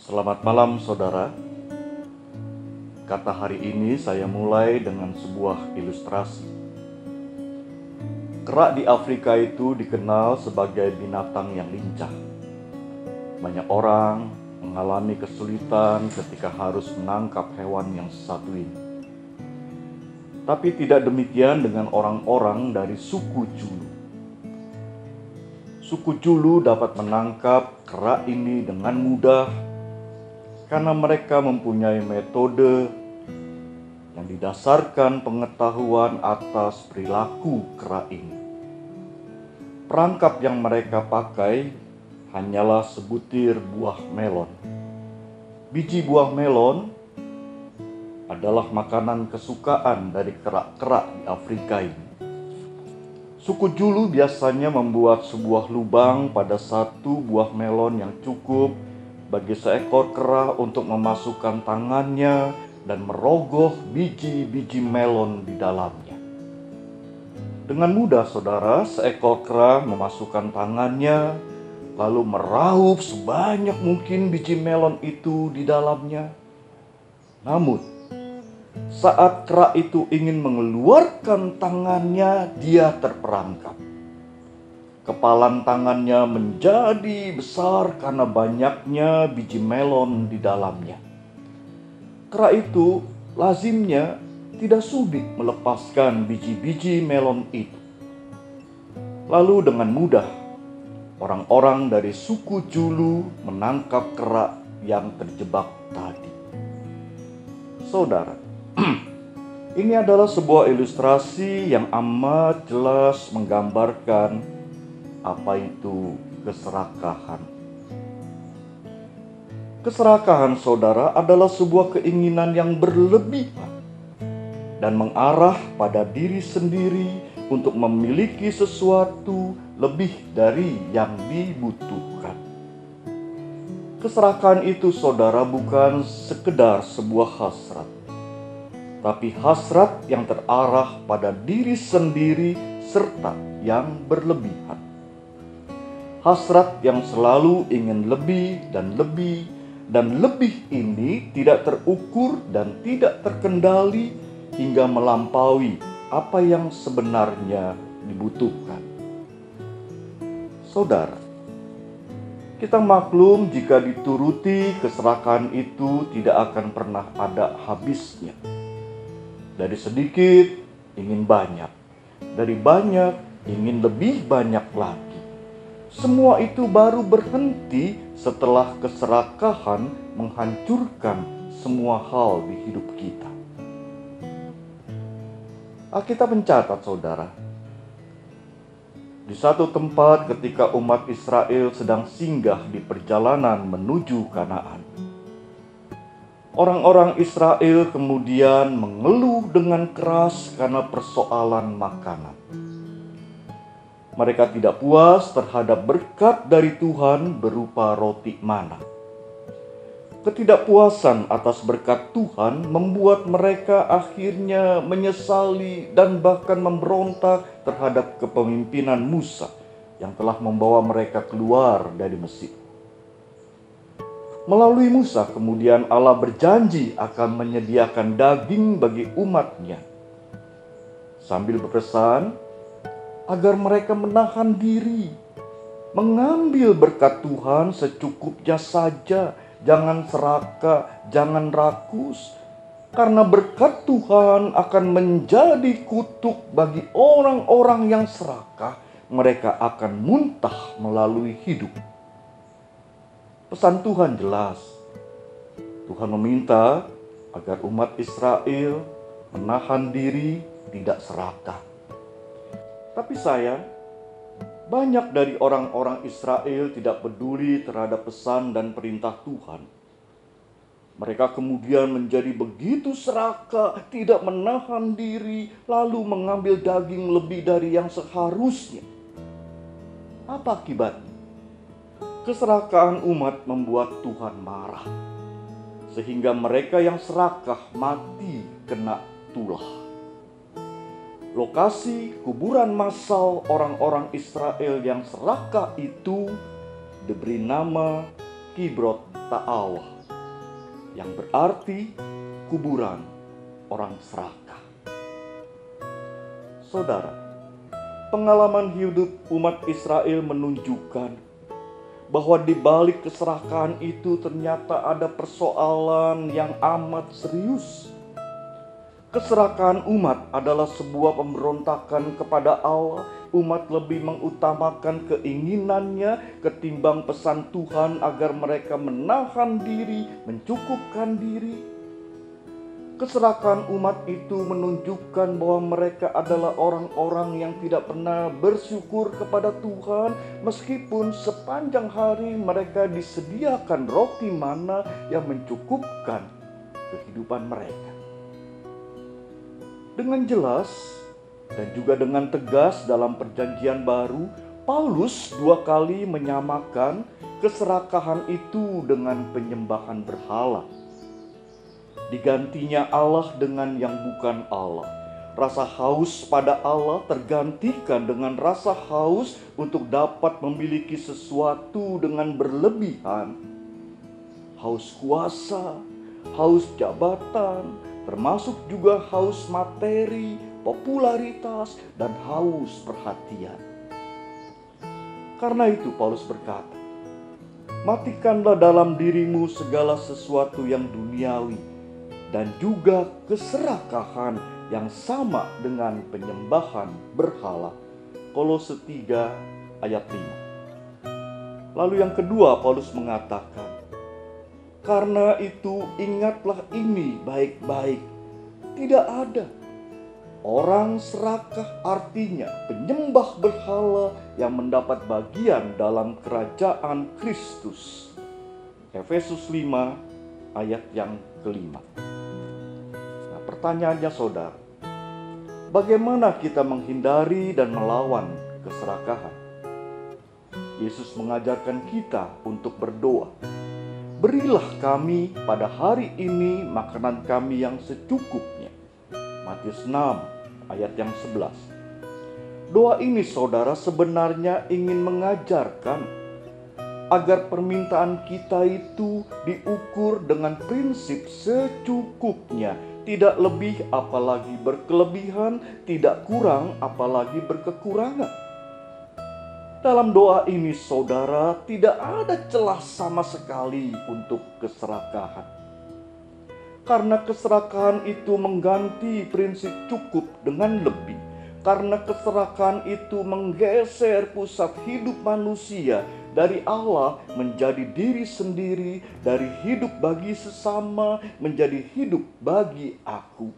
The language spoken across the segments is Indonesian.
Selamat malam saudara. Kata hari ini saya mulai dengan sebuah ilustrasi. Kera di Afrika itu dikenal sebagai binatang yang lincah. Banyak orang mengalami kesulitan ketika harus menangkap hewan yang satu ini. Tapi tidak demikian dengan orang-orang dari suku Zulu. Suku Zulu dapat menangkap kera ini dengan mudah karena mereka mempunyai metode yang didasarkan pengetahuan atas perilaku kera ini. Perangkap yang mereka pakai hanyalah sebutir buah melon. Biji buah melon adalah makanan kesukaan dari kera-kera di Afrika ini. Suku Zulu biasanya membuat sebuah lubang pada satu buah melon yang cukup bagi seekor kera untuk memasukkan tangannya dan merogoh biji-biji melon di dalamnya. Dengan mudah saudara, seekor kera memasukkan tangannya lalu meraup sebanyak mungkin biji melon itu di dalamnya. Namun, saat kera itu ingin mengeluarkan tangannya, dia terperangkap. Kepalan tangannya menjadi besar karena banyaknya biji melon di dalamnya. Kera itu lazimnya tidak sudi melepaskan biji-biji melon itu. Lalu dengan mudah, orang-orang dari suku Zulu menangkap kera yang terjebak tadi. Saudara, ini adalah sebuah ilustrasi yang amat jelas menggambarkan apa itu keserakahan. Keserakahan saudara adalah sebuah keinginan yang berlebihan dan mengarah pada diri sendiri untuk memiliki sesuatu lebih dari yang dibutuhkan. Keserakahan itu saudara bukan sekedar sebuah hasrat, tapi hasrat yang terarah pada diri sendiri serta yang berlebihan. Hasrat yang selalu ingin lebih dan lebih dan lebih ini tidak terukur dan tidak terkendali hingga melampaui apa yang sebenarnya dibutuhkan. Saudara, kita maklum jika dituruti keserakahan itu tidak akan pernah ada habisnya. Dari sedikit ingin banyak, dari banyak ingin lebih banyak lagi. Semua itu baru berhenti setelah keserakahan menghancurkan semua hal di hidup kita. Alkitab mencatat saudara, di satu tempat ketika umat Israel sedang singgah di perjalanan menuju Kanaan, orang-orang Israel kemudian mengeluh dengan keras karena persoalan makanan. Mereka tidak puas terhadap berkat dari Tuhan berupa roti mana. Ketidakpuasan atas berkat Tuhan membuat mereka akhirnya menyesali dan bahkan memberontak terhadap kepemimpinan Musa yang telah membawa mereka keluar dari Mesir. Melalui Musa kemudian Allah berjanji akan menyediakan daging bagi umatnya, sambil berpesan agar mereka menahan diri, mengambil berkat Tuhan secukupnya saja, jangan serakah, jangan rakus, karena berkat Tuhan akan menjadi kutuk bagi orang-orang yang serakah, mereka akan muntah melalui hidup. Pesan Tuhan jelas, Tuhan meminta agar umat Israel menahan diri, tidak serakah. Tapi sayang, banyak dari orang-orang Israel tidak peduli terhadap pesan dan perintah Tuhan. Mereka kemudian menjadi begitu serakah, tidak menahan diri, lalu mengambil daging lebih dari yang seharusnya. Apa akibatnya? Keserakahan umat membuat Tuhan marah, sehingga mereka yang serakah mati kena tulah. Lokasi kuburan massal orang-orang Israel yang serakah itu diberi nama Kibrot Ta'awa. yang berarti kuburan orang serakah. Saudara, pengalaman hidup umat Israel menunjukkan bahwa di balik keserakahan itu ternyata ada persoalan yang amat serius. Keserakahan umat adalah sebuah pemberontakan kepada Allah. Umat lebih mengutamakan keinginannya ketimbang pesan Tuhan agar mereka menahan diri, mencukupkan diri. Keserakahan umat itu menunjukkan bahwa mereka adalah orang-orang yang tidak pernah bersyukur kepada Tuhan, meskipun sepanjang hari mereka disediakan roti mana yang mencukupkan kehidupan mereka. Dengan jelas dan juga dengan tegas dalam Perjanjian Baru, Paulus 2 kali menyamakan keserakahan itu dengan penyembahan berhala. Digantinya Allah dengan yang bukan Allah. Rasa haus pada Allah tergantikan dengan rasa haus untuk dapat memiliki sesuatu dengan berlebihan. Haus kuasa, haus jabatan, termasuk juga haus materi, popularitas, dan haus perhatian. Karena itu Paulus berkata, matikanlah dalam dirimu segala sesuatu yang duniawi dan juga keserakahan yang sama dengan penyembahan berhala. Kolose 3 ayat 5. Lalu yang kedua Paulus mengatakan, karena itu ingatlah ini baik-baik, tidak ada orang serakah, artinya penyembah berhala, yang mendapat bagian dalam kerajaan Kristus. Efesus 5 ayat yang kelima. Nah, pertanyaannya saudara, bagaimana kita menghindari dan melawan keserakahan? Yesus mengajarkan kita untuk berdoa. Berilah kami pada hari ini makanan kami yang secukupnya. Matius 6 ayat yang 11. Doa ini saudara sebenarnya ingin mengajarkan agar permintaan kita itu diukur dengan prinsip secukupnya. Tidak lebih apalagi berkelebihan, tidak kurang apalagi berkekurangan. Dalam doa ini saudara tidak ada celah sama sekali untuk keserakahan. Karena keserakahan itu mengganti prinsip cukup dengan lebih. Karena keserakahan itu menggeser pusat hidup manusia dari Allah menjadi diri sendiri, dari hidup bagi sesama menjadi hidup bagi aku.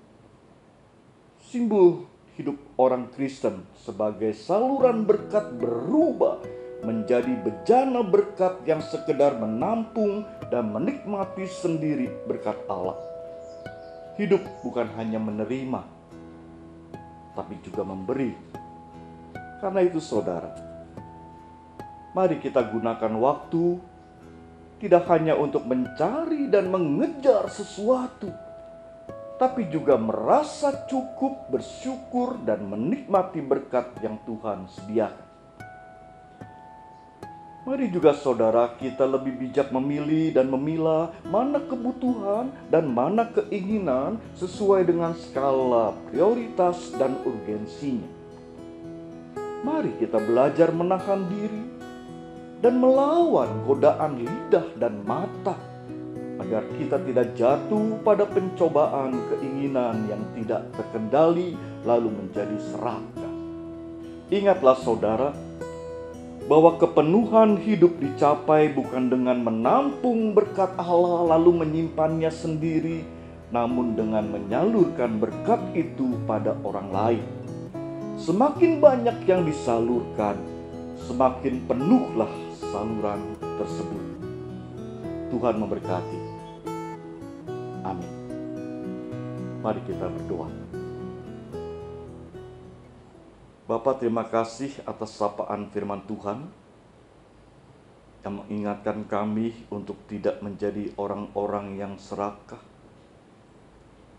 Simbol hidup orang Kristen sebagai saluran berkat berubah menjadi bejana berkat yang sekedar menampung dan menikmati sendiri berkat Allah. Hidup bukan hanya menerima, tapi juga memberi. Karena itu saudara, mari kita gunakan waktu tidak hanya untuk mencari dan mengejar sesuatu, tapi juga merasa cukup, bersyukur, dan menikmati berkat yang Tuhan sediakan. Mari juga saudara kita lebih bijak memilih dan memilah mana kebutuhan dan mana keinginan sesuai dengan skala prioritas dan urgensinya. Mari kita belajar menahan diri dan melawan godaan lidah dan mata agar kita tidak jatuh pada pencobaan keinginan yang tidak terkendali lalu menjadi serakah. Ingatlah saudara, bahwa kepenuhan hidup dicapai bukan dengan menampung berkat Allah lalu menyimpannya sendiri, namun dengan menyalurkan berkat itu pada orang lain. Semakin banyak yang disalurkan, semakin penuhlah saluran tersebut. Tuhan memberkati. Amin. Mari kita berdoa. Bapa, terima kasih atas sapaan firman Tuhan yang mengingatkan kami untuk tidak menjadi orang-orang yang serakah,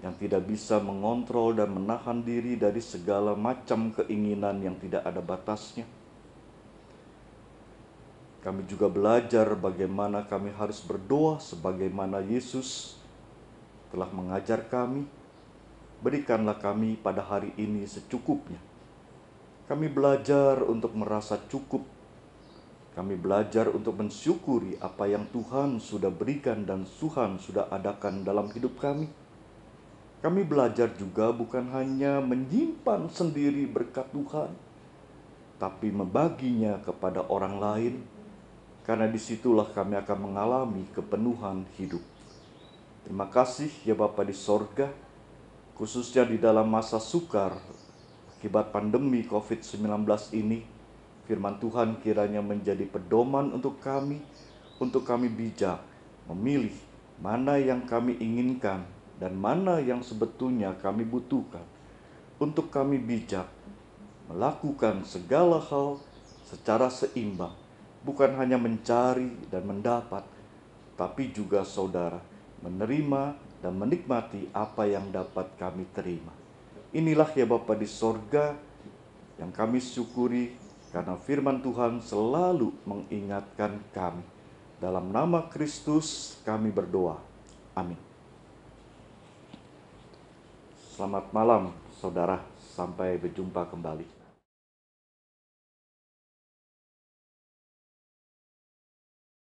yang tidak bisa mengontrol dan menahan diri dari segala macam keinginan yang tidak ada batasnya. Kami juga belajar bagaimana kami harus berdoa sebagaimana Yesus telah mengajar kami. Berikanlah kami pada hari ini secukupnya. Kami belajar untuk merasa cukup. Kami belajar untuk mensyukuri apa yang Tuhan sudah berikan dan Tuhan sudah adakan dalam hidup kami. Kami belajar juga bukan hanya menyimpan sendiri berkat Tuhan, tapi membaginya kepada orang lain, karena disitulah kami akan mengalami kepenuhan hidup. Terima kasih ya Bapa di sorga, khususnya di dalam masa sukar akibat pandemi COVID-19 ini, firman Tuhan kiranya menjadi pedoman untuk kami bijak memilih mana yang kami inginkan dan mana yang sebetulnya kami butuhkan, untuk kami bijak melakukan segala hal secara seimbang, bukan hanya mencari dan mendapat, tapi juga saudara menerima dan menikmati apa yang dapat kami terima. Inilah ya Bapa di sorga yang kami syukuri, karena firman Tuhan selalu mengingatkan kami. Dalam nama Kristus kami berdoa. Amin. Selamat malam saudara, sampai berjumpa kembali.